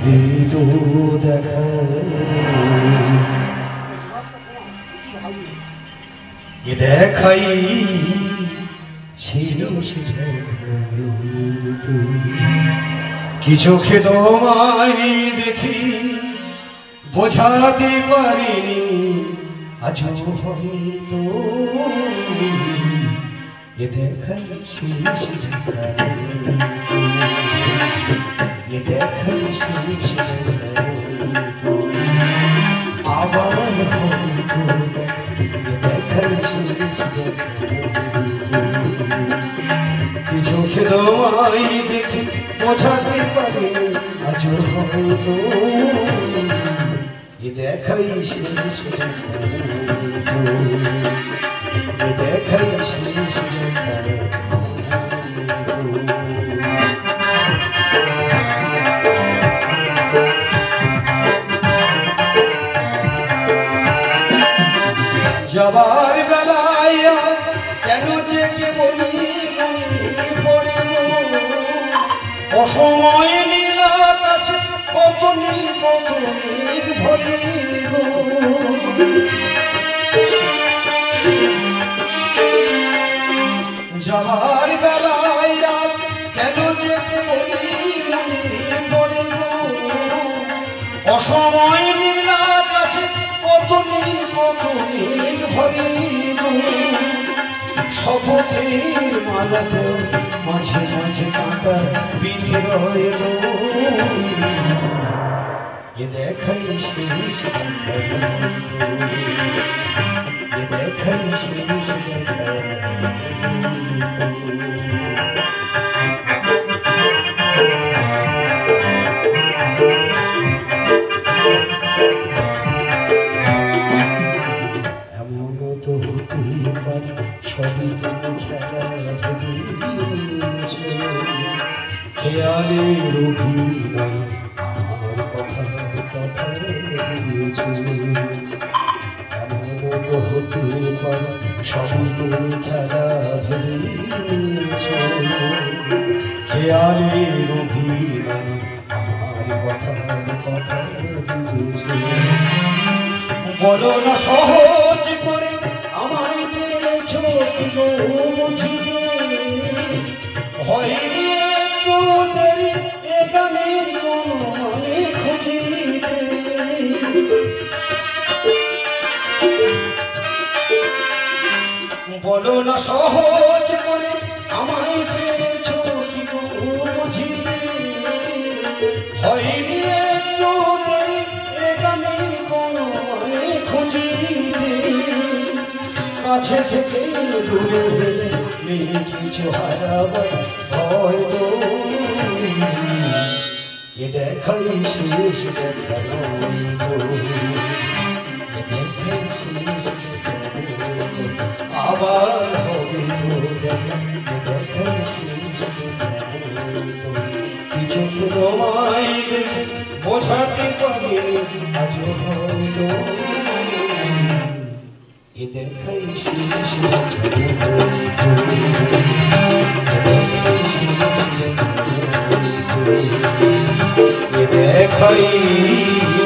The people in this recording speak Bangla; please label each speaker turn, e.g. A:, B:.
A: যদি তো দেখা এ দেখাই ছিল কি চোখে তোমায় দেখি বোঝাতে পারিনি আজও হয়তো এ দেখাই শেষ এ দেখাই শেষ আবার হয়তো এ দেখাই শেষ কি চোখে তোমায় দেখি বোঝাতে পারিনি আজও হয়তো এ দেখাই শেষ এ দেখাই শেষ যাবার বেলায় কেন যে কে বলি অসময় নীলার কাছে কত নীল কত মেঘ ধরি যাবার বেলায় কেন যে কে বলি অসময় নীলার কাছে কত নীল কত মেঘ ধরি শপথের মালাতে মাঝে মাঝে কাঁটা বিধে রয়ে এ দেখাই শেষ এ দেখাই শেষ এমন তো হতে পারে সবই খেয়ালের অভিনয় আমার কথা এমন তো হতে পারে সবই তুমি খেলা ধরেছ খেয়ালের অভিনয় আমার কথা বলো না সহজ করে আমায় পেয়েছ বুঝিয়ে হয়নি তোদের এ গানের মানে খুঁজিতে বলো না সহজ করে আমায় পেয়েছ বুঝিয়ে হয়নি তোদের এ গানের মানে খুঁজিতে কাছে থেকে দূরে গেলে নেই কিছু হারাবার হয়তো এ দেখাই শেষ দেখানো এ দেখাই শেষ আবার হবে এ দেখাই শেষ কিছু তোমায় দেখে বোঝাতে পারি আজও হয়তো এ দেখাই শেষ এ দেখাই